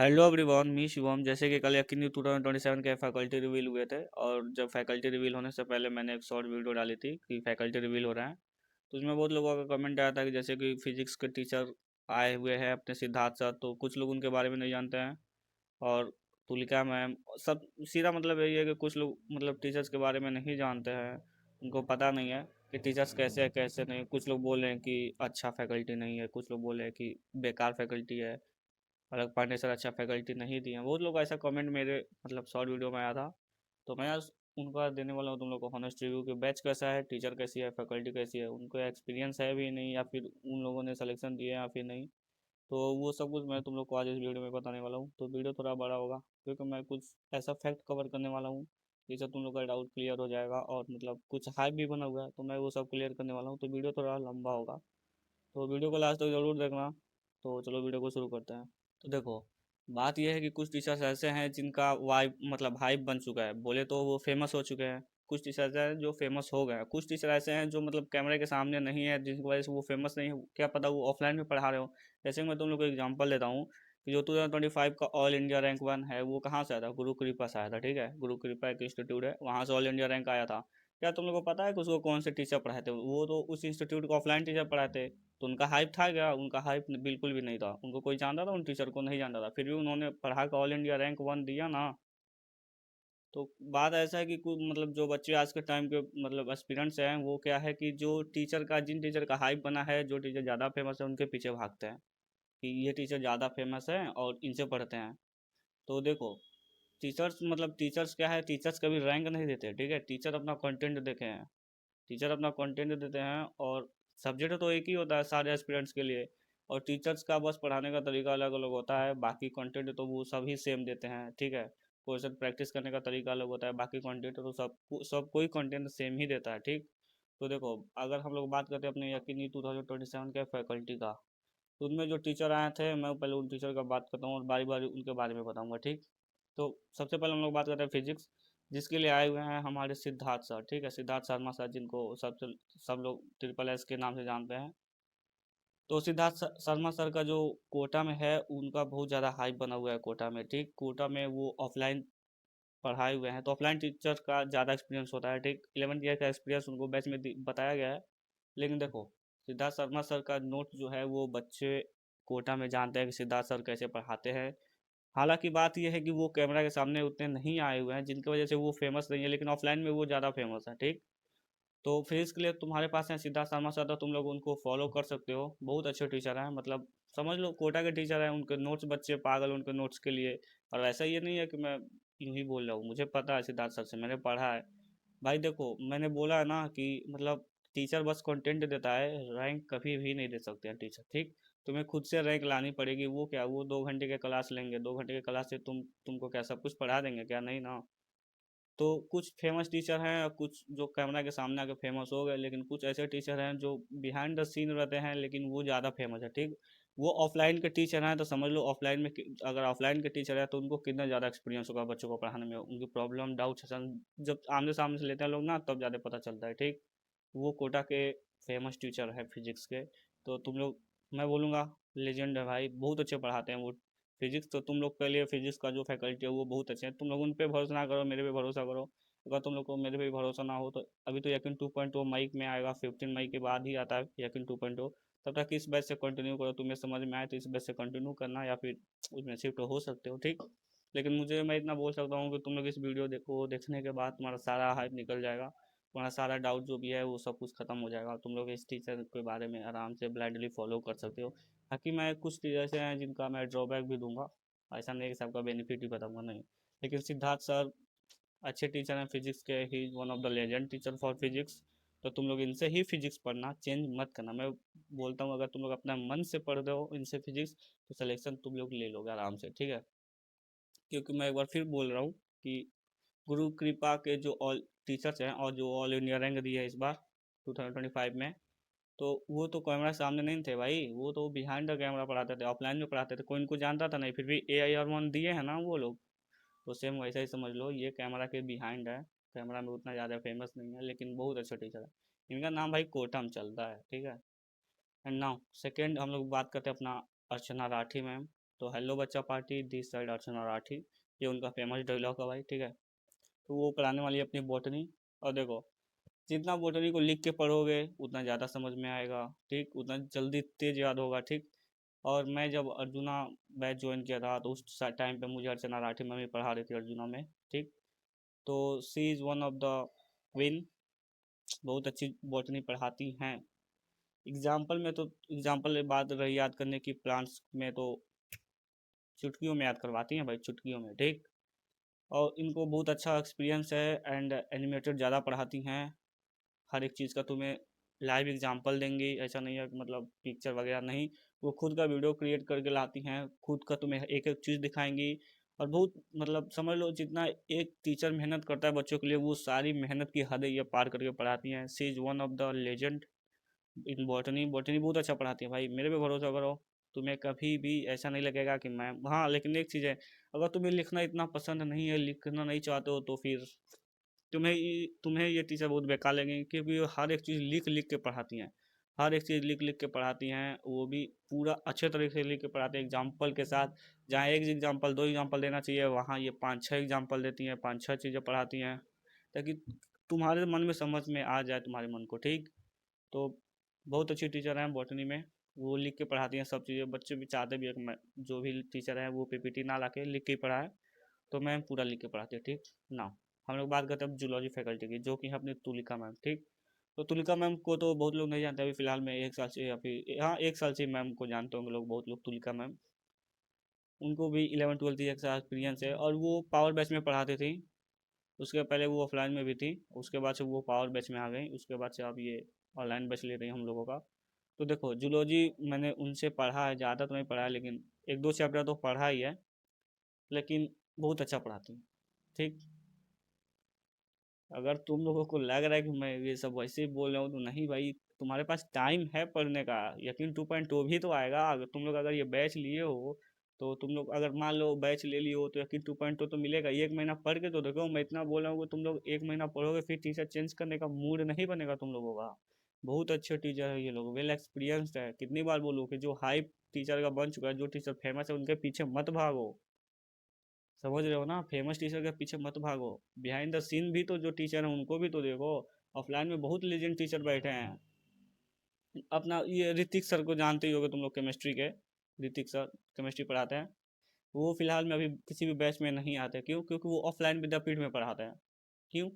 Hello everyone, मी शिवम। जैसे कि कल यकीनी 2027 के फैकल्टी रिवील हुए थे, और जब फैकल्टी रिवील होने से पहले मैंने एक शॉर्ट वीडियो डाली थी कि फैकल्टी रिवील हो रहा है। तो उसमें बहुत लोगों का कमेंट आया था कि जैसे कि फिजिक्स के टीचर आए हुए हैं अपने सिद्धार्थ सर, तो कुछ लोग उनके बारे में नहीं जानते हैं। और तुलिका मैम, सब सीधा मतलब यही है कि कुछ लोग मतलब टीचर्स के बारे में नहीं जानते हैं, उनको पता नहीं है कि टीचर्स कैसे है कैसे नहीं। कुछ लोग बोल रहे हैं कि अच्छा फैकल्टी नहीं है, कुछ लोग बोल रहे हैं कि बेकार फैकल्टी है, अलग पांडे सर अच्छा फैकल्टी नहीं दिए हैं। बहुत लोग ऐसा कमेंट मेरे मतलब शॉर्ट वीडियो में आया था। तो मैं आज उनका देने वाला हूँ तुम लोग को हॉनेस्ट रिव्यू कि बैच कैसा है, टीचर कैसी है, फैकल्टी कैसी है, उनको एक्सपीरियंस है भी नहीं, या फिर उन लोगों ने सिलेक्शन दिए या फिर नहीं। तो वो सब कुछ मैं तुम लोग को आज इस वीडियो में बताने वाला हूँ। तो वीडियो थोड़ा बड़ा होगा क्योंकि मैं कुछ ऐसा फैक्ट कवर करने वाला हूँ जिससे तुम लोग का डाउट क्लियर हो जाएगा, और मतलब कुछ हाइप भी बना हुआ है तो मैं वो सब क्लियर करने वाला हूँ। तो वीडियो थोड़ा लंबा होगा, तो वीडियो को लास्ट तक जरूर देखना। तो चलो वीडियो को शुरू करते हैं। तो देखो, बात यह है कि कुछ टीचर्स ऐसे हैं जिनका वाइब मतलब हाइप बन चुका है, बोले तो वो फेमस हो चुके हैं। कुछ टीचर्स हैं जो फेमस हो गए हैं, कुछ टीचर ऐसे हैं जो मतलब कैमरे के सामने नहीं है, जिसकी वजह से वो फेमस नहीं है। क्या पता वो ऑफलाइन में पढ़ा रहे हो। जैसे मैं तुम लोग को एग्जांपल देता हूँ कि जो 2025 का ऑल इंडिया रैंक 1 है वो कहाँ से आया था, गुरु कृपा से आया था। ठीक है, गुरु कृपा एक इंस्टीट्यूट है, वहाँ से ऑल इंडिया रैंक आया था। क्या तुम लोग को पता है कि उसको कौन से टीचर पढ़ाते? वो तो उस इंस्टीट्यूट को ऑफलाइन टीचर पढ़ाते। तो उनका हाइप था क्या? उनका हाइप बिल्कुल भी नहीं था। उनको कोई जानता था? उन टीचर को नहीं जानता था, फिर भी उन्होंने पढ़ा के ऑल इंडिया रैंक 1 दिया ना। तो बात ऐसा है कि कुछ मतलब जो बच्चे आज के टाइम के मतलब एस्पिरेंट्स हैं, वो क्या है कि जो टीचर का जिन टीचर का हाइप बना है, जो टीचर ज़्यादा फेमस है, उनके पीछे भागते हैं कि ये टीचर ज़्यादा फेमस है और इनसे पढ़ते हैं। तो देखो, टीचर्स मतलब टीचर्स क्या है, टीचर्स कभी रैंक नहीं देते। ठीक है, टीचर अपना कंटेंट देते हैं, टीचर अपना कंटेंट देते हैं। और सब्जेक्ट तो एक ही होता है सारे एस्पिरेंट्स के लिए, और टीचर्स का बस पढ़ाने का तरीका अलग अलग होता है। बाकी कंटेंट तो वो सभी सेम देते हैं। ठीक है, क्वेश्चन प्रैक्टिस करने का तरीका अलग होता है, बाकी कंटेंट तो सब कोई कंटेंट सेम ही देता है। ठीक। तो देखो, अगर हम लोग बात करते हैं अपने यकीनी 2027 के फैकल्टी का, तो उनमें जो टीचर आए थे, मैं पहले उन टीचर का बात करता हूँ और बारी बारी उनके बारे में बताऊंगा। ठीक। तो सबसे पहले हम लोग बात करते हैं फिजिक्स, जिसके लिए आए हुए हैं हमारे सिद्धार्थ सर। ठीक है, सिद्धार्थ शर्मा सर, जिनको सब लोग ट्रिपल एस के नाम से जानते हैं। तो सिद्धार्थ शर्मा सर का जो कोटा में है, उनका बहुत ज़्यादा हाइप बना हुआ है कोटा में। ठीक, कोटा में वो ऑफलाइन पढ़ाए हुए हैं, तो ऑफलाइन टीचर का ज़्यादा एक्सपीरियंस होता है। ठीक, 11th ईयर का एक्सपीरियंस उनको बैच में बताया गया है। लेकिन देखो, सिद्धार्थ शर्मा सर का नोट जो है वो बच्चे कोटा में जानते हैं कि सिद्धार्थ सर कैसे पढ़ाते हैं। हालांकि बात यह है कि वो कैमरा के सामने उतने नहीं आए हुए हैं, जिनकी वजह से वो फेमस नहीं है, लेकिन ऑफलाइन में वो ज़्यादा फेमस है। ठीक। तो फिर इसके लिए तुम्हारे पास है सिद्धार्थ शर्मा सर, तो तुम लोग उनको फॉलो कर सकते हो। बहुत अच्छे टीचर हैं, मतलब समझ लो कोटा के टीचर हैं। उनके नोट्स, बच्चे पागल उनके नोट्स के लिए। और ऐसा ये नहीं है कि मैं यूं ही बोल रहा हूँ, मुझे पता है सिद्धार्थ सर से, मैंने पढ़ा है। भाई देखो, मैंने बोला है ना कि मतलब टीचर बस कंटेंट देता है, रैंक कभी भी नहीं दे सकते हैं टीचर। ठीक, तुम्हें खुद से रैंक लानी पड़ेगी। वो क्या, वो 2 घंटे के क्लास लेंगे, 2 घंटे के क्लास से तुमको क्या सब कुछ पढ़ा देंगे क्या? नहीं ना। तो कुछ फेमस टीचर हैं और कुछ जो कैमरा के सामने आके फेमस हो गए, लेकिन कुछ ऐसे टीचर हैं जो बिहाइंड द सीन रहते हैं, लेकिन वो ज़्यादा फेमस है। ठीक, वो ऑफलाइन के टीचर हैं, तो समझ लो ऑफलाइन में अगर ऑफलाइन के टीचर है तो उनको कितना ज़्यादा एक्सपीरियंस होगा बच्चों को पढ़ाने में, उनकी प्रॉब्लम डाउट सेशन जब आमने सामने से लेते हैं लोग ना, तब ज़्यादा पता चलता है। ठीक, वो कोटा के फेमस टीचर है फिजिक्स के। तो तुम लोग, मैं बोलूँगा लेजेंड है भाई, बहुत अच्छे पढ़ाते हैं वो फिजिक्स। तो तुम लोग के लिए फिजिक्स का जो फैकल्टी है वो बहुत अच्छे हैं। तुम लोग उन पे भरोसा ना करो, मेरे पे भरोसा करो। अगर तुम लोग को मेरे पे भरोसा ना हो तो अभी तो यकीन 2.0 मई में आएगा, 15 मई के बाद ही आता है यकीन 2.0। तब तक इस बैच से कंटिन्यू करो, तुम्हें समझ में आए तो इस बैच से कंटिन्यू करना, या फिर उसमें शिफ्ट हो सकते हो। ठीक। लेकिन मुझे, मैं इतना बोल सकता हूँ कि तुम लोग इस वीडियो देखो, देखने के बाद तुम्हारा सारा हाइप निकल जाएगा, तुम्हारा सारा डाउट जो भी है वो सब कुछ खत्म हो जाएगा। तुम लोग इस टीचर के बारे में आराम से ब्लाइंडली फॉलो कर सकते हो। बाकी मैं कुछ टीचर ऐसे हैं जिनका मैं ड्रॉबैक भी दूंगा, ऐसा नहीं कि सबका बेनिफिट ही बताऊंगा, नहीं। लेकिन सिद्धार्थ सर अच्छे टीचर हैं फिजिक्स के, he one of the legend teacher for physics. तो तुम लोग इनसे ही फिजिक्स पढ़ना, चेंज मत करना। मैं बोलता हूँ अगर तुम लोग अपना मन से पढ़ रहे हो इनसे फिजिक्स, तो सिलेक्शन तुम लोग ले लोगे आराम से। ठीक है, क्योंकि मैं एक बार फिर बोल रहा हूँ कि गुरु कृपा के जो ऑल टीचर्स हैं और जो ऑल इंडिया रैंक दी है इस बार 2025 में, तो वो तो कैमरा सामने नहीं थे भाई, वो तो बिहाइंड द कैमरा पढ़ाते थे, ऑफलाइन में पढ़ाते थे, कोई इनको जानता था नहीं, फिर भी AIR 1 दिए हैं ना वो लोग। तो सेम वैसा ही समझ लो, ये कैमरा के बिहाइंड है, कैमरा में उतना ज़्यादा फेमस नहीं है, लेकिन बहुत अच्छा टीचर है। इनका नाम भाई कोटा में चलता है। ठीक है। एंड नाउ सेकेंड हम लोग बात करते हैं अपना अर्चना राठी मैम। तो हेलो बच्चा पार्टी दिस साइड अर्चना राठी, ये उनका फेमस डायलॉग है भाई, ठीक है। तो वो पढ़ाने वाली है अपनी बॉटनी। और देखो, जितना बॉटनी को लिख के पढ़ोगे उतना ज़्यादा समझ में आएगा, ठीक, उतना जल्दी तेज याद होगा, ठीक। और मैं जब अर्जुना बैच ज्वाइन किया था तो उस टाइम पे मुझे अर्चना राठी मम्मी पढ़ा रही थी अर्जुना में, ठीक। तो she is one of the win, बहुत अच्छी बॉटनी पढ़ाती हैं। एग्जाम्पल में तो, एग्जाम्पल बात रही याद करने की, प्लांट्स में तो चुटकियों में याद करवाती हैं भाई, चुटकियों में, ठीक। और इनको बहुत अच्छा एक्सपीरियंस है, एंड एनिमेटेड ज़्यादा पढ़ाती हैं। हर एक चीज़ का तुम्हें लाइव एग्जांपल देंगी, ऐसा नहीं है कि मतलब पिक्चर वगैरह नहीं, वो खुद का वीडियो क्रिएट करके लाती हैं, खुद का तुम्हें एक एक चीज़ दिखाएंगी। और बहुत मतलब समझ लो, जितना एक टीचर मेहनत करता है बच्चों के लिए, वो सारी मेहनत की हदें ये पार करके पढ़ाती हैं। She is one of the legend in botany. Botany बहुत अच्छा पढ़ाती है भाई, मेरे पे भरोसा करो, तुम्हें कभी भी ऐसा नहीं लगेगा कि मैं, हाँ लेकिन एक चीज़ है, अगर तुम्हें लिखना इतना पसंद नहीं है, लिखना नहीं चाहते हो, तो फिर तुम्हें ये टीचर बहुत बेकार लगेंगे, क्योंकि वो हर एक चीज़ लिख लिख के पढ़ाती हैं। हर एक चीज़ लिख लिख के पढ़ाती हैं, वो भी पूरा अच्छे तरीके से लिख के पढ़ाते हैं एग्जाम्पल के साथ। जहाँ एक एग्जाम्पल, दो एग्जाम्पल देना चाहिए, वहाँ ये पाँच छः एग्जाम्पल देती हैं, पाँच छः चीज़ें पढ़ाती हैं, ताकि तुम्हारे मन में समझ में आ जाए, तुम्हारे मन को, ठीक। तो बहुत अच्छी टीचर हैं बॉटनी में, वो लिख के पढ़ाती हैं सब चीज़ें। बच्चे भी चाहते भी है कि मैं, जो भी टीचर है वो पीपीटी ना ला के लिख के ही पढ़ाए, तो मैम पूरा लिख के पढ़ाती है, ठीक ना। हम लोग बात करते हैं अब जूलॉजी फैकल्टी की, जो कि है अपनी तुलिका मैम, ठीक। तो तुलिका मैम को तो बहुत लोग नहीं जानते, अभी फिलहाल में एक साल से, या फिर हाँ एक साल से मैम को जानते होंगे लोग, बहुत लोग, तुलिका मैम। उनको भी 11 12 एक साल एक्सपीरियंस है, और वो पावर बैच में पढ़ाती थी। उसके पहले वो ऑफलाइन में भी थी, उसके बाद से वो पावर बैच में आ गई, उसके बाद से अब ये ऑनलाइन बैच ले रही हैं हम लोगों का। तो देखो, जूलॉजी मैंने उनसे पढ़ा है, ज़्यादा तो नहीं पढ़ा है, लेकिन एक दो चैप्टर तो पढ़ा ही है, लेकिन बहुत अच्छा पढ़ाती हैं, ठीक। अगर तुम लोगों को लग रहा है कि मैं ये सब वैसे ही बोल रहा हूँ, तो नहीं भाई, तुम्हारे पास टाइम है पढ़ने का। यकीन 2.2 भी तो आएगा, अगर तुम लोग अगर ये बैच लिए हो, तो तुम लोग अगर मान लो बैच ले लिए हो, तो यकीन 2.2 तो मिलेगा। एक महीना पढ़ के तो देखो, मैं इतना बोल रहा हूँ कि तुम लोग एक महीना पढ़ोगे, फिर टीचर चेंज करने का मूड नहीं बनेगा तुम लोगों का। बहुत अच्छे टीचर है ये लोग, वेल एक्सपीरियंस्ड है। कितनी बार बोलूँ कि जो हाइप टीचर का बन चुका है, जो टीचर फेमस है, उनके पीछे मत भागो। समझ रहे हो ना, फेमस टीचर के पीछे मत भागो। बिहाइंड द सीन भी तो जो टीचर हैं उनको भी तो देखो। ऑफलाइन में बहुत लेजेंड टीचर बैठे हैं। अपना ये ऋतिक सर को जानते ही होगे तुम लोग, केमिस्ट्री के ऋतिक सर, केमिस्ट्री पढ़ाते हैं। वो फिलहाल में अभी किसी भी बैच में नहीं आते, क्यों? क्योंकि वो ऑफलाइन विद्यापीठ में पढ़ाते हैं। क्यों?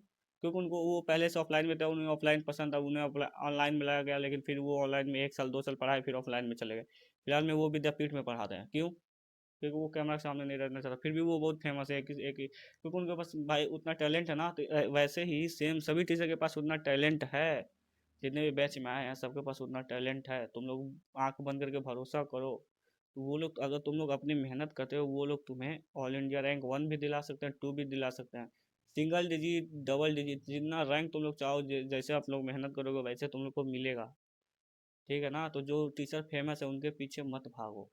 क्योंकि उनको, वो पहले से ऑफलाइन में था, उन्हें ऑफलाइन पसंद था, उन्हें ऑनलाइन में लाया गया, लेकिन फिर वो ऑनलाइन में एक साल दो साल पढ़ाए, फिर ऑफलाइन में चले गए। फिलहाल में वो विद्यापीठ में पढ़ाते हैं। क्यों? क्योंकि वो कैमरा के सामने नहीं रहना चाहता, फिर भी वो बहुत फेमस है, क्योंकि उनके पास भाई उतना टैलेंट है ना। तो वैसे ही सेम सभी टीचर के पास उतना टैलेंट है, जितने भी बैच में आए हैं सबके पास उतना टैलेंट है। तुम लोग आंख बंद करके भरोसा करो, तो वो लोग, अगर तुम लोग अपनी मेहनत करते हो, वो लोग तुम्हें ऑल इंडिया रैंक 1 भी दिला सकते हैं, 2 भी दिला सकते हैं, सिंगल डिजिट, डबल डिजिट, जितना रैंक तुम लोग चाहो, जैसे आप लोग मेहनत करोगे वैसे तुम लोग को मिलेगा, ठीक है ना। तो जो टीचर फेमस है उनके पीछे मत भागो,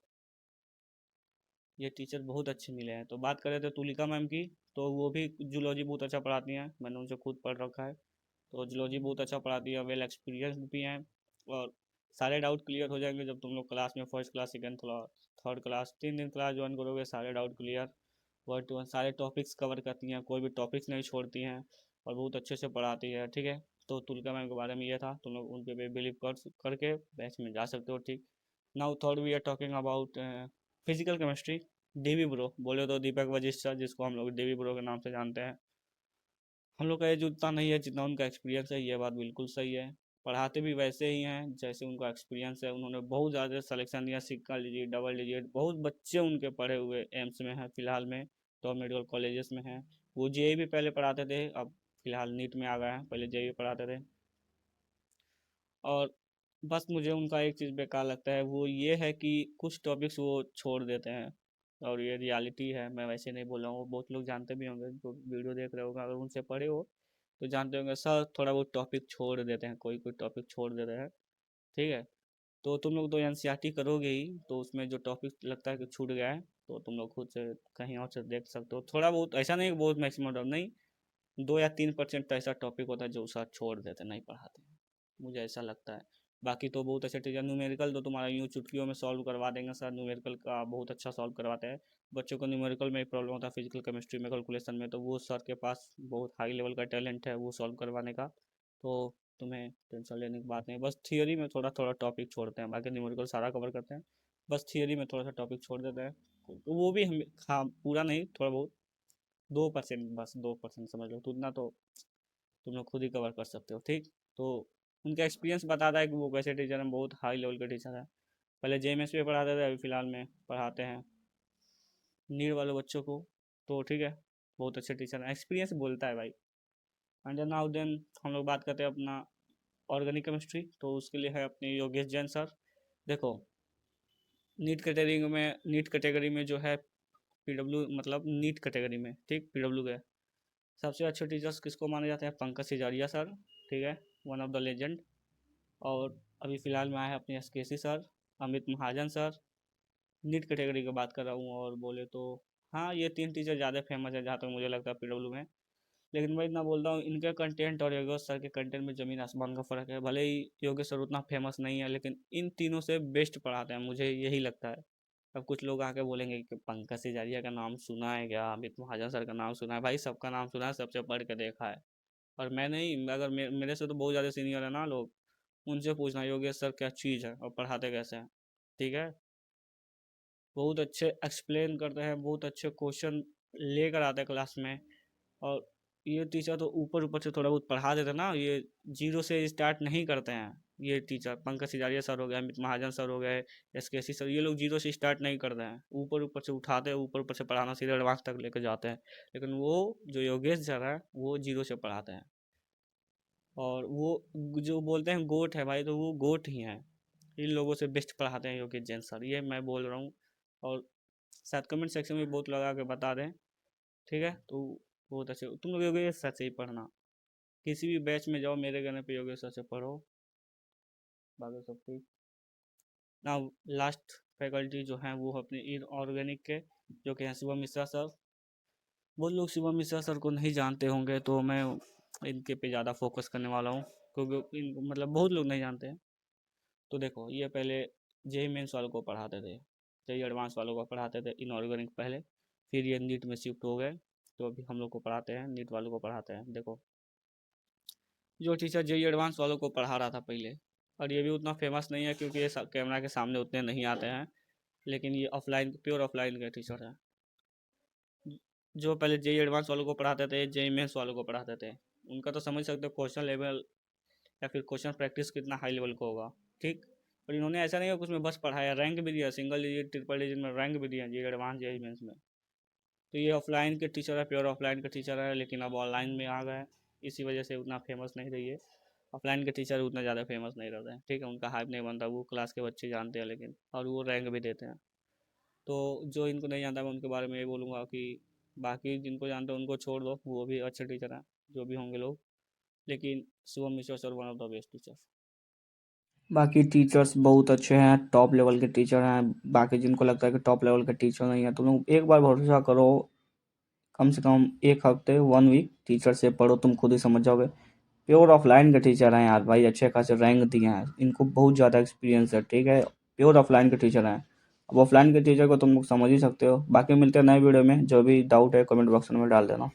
ये टीचर बहुत अच्छे मिले हैं। तो बात करें तो तुलिका मैम की, तो वो भी जूलॉजी बहुत अच्छा पढ़ाती हैं, मैंने उनसे खुद पढ़ रखा है। तो जूलॉजी बहुत अच्छा पढ़ाती है, वेल एक्सपीरियंस भी हैं। और सारे डाउट क्लियर हो जाएंगे जब तुम लोग क्लास में, first class, second class, third class, 3 दिन क्लास ज्वाइन करोगे, सारे doubt clear. Word to one सारे टॉपिक्स कवर करती हैं, कोई भी टॉपिक्स नहीं छोड़ती हैं, और बहुत अच्छे से पढ़ाती है, ठीक है। तो तुलिका मैम के बारे में ये था, तुम लोग उनके पे बिलीव करके बैच में जा सकते हो, ठीक। Now third we are talking about physical chemistry. DV bro बोले तो दीपक वशिष्ठ सर, जिसको हम लोग डीवी ब्रो के नाम से जानते हैं। हम लोग का एज उतना नहीं है जितना उनका एक्सपीरियंस है, ये बात बिल्कुल सही है। पढ़ाते भी वैसे ही हैं जैसे उनका एक्सपीरियंस है। उन्होंने बहुत ज़्यादा सिलेक्शन दिया, सिंगल डिजिट, डबल डिजिट, बहुत बच्चे उनके पढ़े हुए एम्स में हैं फिलहाल में, टॉप मेडिकल कॉलेजेस में हैं। वो जेई भी पहले पढ़ाते थे, अब फिलहाल नीट में आ गए हैं, पहले जेई पढ़ाते थे। और बस मुझे उनका एक चीज़ बेकार लगता है, वो ये है कि कुछ टॉपिक्स वो छोड़ देते हैं, और ये रियलिटी है, मैं वैसे नहीं बोल रहा हूँ, बहुत लोग जानते भी होंगे जो वीडियो देख रहे होंगे, अगर उनसे पढ़े हो तो जानते होंगे, सर थोड़ा बहुत टॉपिक छोड़ देते हैं, कोई कोई टॉपिक छोड़ देते हैं, ठीक है। तो तुम लोग तो एनसीईआरटी करोगे ही, तो उसमें जो टॉपिक लगता है कि छूट गया है, तो तुम लोग खुद से कहीं और से देख सकते हो, थोड़ा बहुत, ऐसा नहीं कि बहुत मैक्सिमम नहीं, 2 या 3% ऐसा टॉपिक होता है जो सर छोड़ देते, नहीं पढ़ाते हैं, मुझे ऐसा लगता है। बाकी तो बहुत अच्छे टीचर, न्यूमेरिकल तो तुम्हारा यूँ चुटकियों में सॉल्व करवा देंगे सर, न्यूमेरिकल का बहुत अच्छा सॉल्व करवाते हैं। बच्चों को न्यूमेरिकल में प्रॉब्लम होता है, फिजिकल केमिस्ट्री में कैलकुलेशन में, तो वो सर के पास बहुत हाई लेवल का टैलेंट है वो सॉल्व करवाने का। तो तुम्हें टेंशन लेने की बात नहीं, बस थियोरी में थोड़ा थोड़ा टॉपिक छोड़ते हैं, बाकी न्यूमेरिकल सारा कवर करते हैं। बस थियोरी में थोड़ा सा टॉपिक छोड़ देते हैं, तो वो भी हम, हाँ पूरा नहीं, थोड़ा बहुत 2%, बस 2% समझ लो, तो उतना तो तुम लोग खुद ही कवर कर सकते हो, ठीक। तो उनका एक्सपीरियंस बताता है कि वो कैसे टीचर हैं, बहुत हाई लेवल के टीचर हैं। पहले जेएमएस में पढ़ाते थे, अभी फ़िलहाल में पढ़ाते हैं नीड वाले बच्चों को। तो ठीक है, बहुत अच्छे टीचर हैं, एक्सपीरियंस बोलता है भाई। एंड देन नाउ देन हम लोग बात करते हैं अपना ऑर्गेनिक केमिस्ट्री, तो उसके लिए है अपने योगेश जैन सर। देखो, नीट कैटेगरी में जो है पीडब्ल्यू, मतलब नीट कैटेगरी में, ठीक, पीडब्ल्यू के सबसे अच्छे टीचर्स किसको माने जाते हैं? पंकज सिजारिया सर, ठीक है, वन ऑफ द लेजेंड। और अभी फ़िलहाल में आए हैं अपने एसकेसी सर, अमित महाजन सर, नीट कैटेगरी की बात कर रहा हूँ। और बोले तो हाँ, ये 3 टीचर ज़्यादा फेमस है जहाँ तक मुझे लगता है पीडब्ल्यू में। लेकिन मैं इतना बोलता हूँ, इनके कंटेंट और योगेश सर के कंटेंट में ज़मीन आसमान का फ़र्क है। भले ही योगेश सर उतना फेमस नहीं है, लेकिन इन तीनों से बेस्ट पढ़ाते हैं, मुझे यही लगता है। अब कुछ लोग आके बोलेंगे कि पंकज सिजारिया का नाम सुना है क्या, अमित महाजन सर का नाम सुना है? भाई सबका नाम सुना है, सबसे पढ़ के देखा है। और मैं नहीं, अगर मेरे से तो बहुत ज़्यादा सीनियर है ना लोग, उनसे पूछना योगेश सर क्या चीज़ है और पढ़ाते कैसे हैं, ठीक है। बहुत अच्छे एक्सप्लेन करते हैं, बहुत अच्छे क्वेश्चन लेकर आते हैं क्लास में। और ये टीचर तो ऊपर ऊपर से थोड़ा बहुत पढ़ा देते हैं ना, ये जीरो से स्टार्ट नहीं करते हैं। ये टीचर पंकज सिजारिया सर हो गए, अमित महाजन सर हो गए, एसकेसी सर, ये लोग जीरो से स्टार्ट नहीं करते हैं, ऊपर ऊपर से उठाते हैं, ऊपर ऊपर से पढ़ाना सीधे एडवांस तक लेकर जाते हैं। लेकिन वो जो योगेश सर है वो जीरो से पढ़ाते हैं। और वो जो बोलते हैं गोट है भाई, तो वो गोट ही है। इन लोगों से बेस्ट पढ़ाते हैं योगेश जैन सर, ये मैं बोल रहा हूँ। और शायद कमेंट सेक्शन में बहुत लगा के बता दें, ठीक है। तो बहुत अच्छे, तुम लोग योगेश सर से ही पढ़ना, किसी भी बैच में जाओ मेरे कहने पे योगेश सर से पढ़ो, बाकी सब ठीक। ना, लास्ट फैकल्टी जो है वो अपने इन ऑर्गेनिक के, जो कि हैं शिवम मिश्रा सर। बहुत लोग शिवम मिश्रा सर को नहीं जानते होंगे, तो मैं इनके पे ज़्यादा फोकस करने वाला हूँ, क्योंकि इनको मतलब बहुत लोग नहीं जानते हैं। तो देखो, ये पहले जेई मेंस वालों को पढ़ाते थे, जेई एडवांस वालों को पढ़ाते थे इनऑर्गेनिक पहले, फिर ये नीट में शिफ्ट हो गए, तो अभी हम लोग को पढ़ाते हैं, नीट वालों को पढ़ाते हैं। देखो, जो टीचर जेई एडवांस वालों को पढ़ा रहा था पहले, और ये भी उतना फेमस नहीं है क्योंकि ये कैमरा के सामने उतने नहीं आते हैं, लेकिन ये ऑफलाइन, प्योर ऑफलाइन के टीचर है। जो पहले जेई एडवांस वालों को पढ़ाते थे, जेई मेंस वालों को पढ़ाते थे, उनका तो समझ सकते हो क्वेश्चन लेवल या फिर क्वेश्चन प्रैक्टिस कितना हाई लेवल का होगा, ठीक। और इन्होंने ऐसा नहीं है कि उसमें बस पढ़ाया, रैंक भी दिया, सिंगल डिजिट ट्रिपल डिजिट में रैंक भी दिया जेई एडवांस जेई मेंस में। तो ये ऑफलाइन के टीचर है, प्योर ऑफलाइन के टीचर है, लेकिन अब ऑनलाइन में आ गए, इसी वजह से उतना फेमस नहीं रही है। ऑफलाइन के टीचर उतना ज़्यादा फेमस नहीं रहते हैं, ठीक है, उनका हाइप नहीं बनता, वो क्लास के बच्चे जानते हैं, लेकिन और वो रैंक भी देते हैं। तो जो इनको नहीं जानता, मैं उनके बारे में ये बोलूँगा कि बाकी जिनको जानते हैं उनको छोड़ दो, वो भी अच्छे टीचर हैं, जो भी होंगे लोग। लेकिन Shivam Mishra sir one of the best teacher. बाकी टीचर्स बहुत अच्छे हैं, टॉप लेवल के टीचर हैं। बाकी जिनको लगता है कि टॉप लेवल के टीचर नहीं है, तुम लोग एक बार भरोसा करो, कम से कम 1 हफ्ते 1 वीक टीचर से पढ़ो, तुम खुद ही समझ जाओगे। प्योर ऑफलाइन के टीचर हैं यार भाई, अच्छे खासे रैंक दिए हैं, इनको बहुत ज़्यादा एक्सपीरियंस है, ठीक है। प्योर ऑफलाइन के टीचर हैं। अब ऑफलाइन के टीचर को तुम लोग समझ ही सकते हो। बाकी मिलते हैं नए वीडियो में, जो भी डाउट है कमेंट बॉक्स में डाल देना।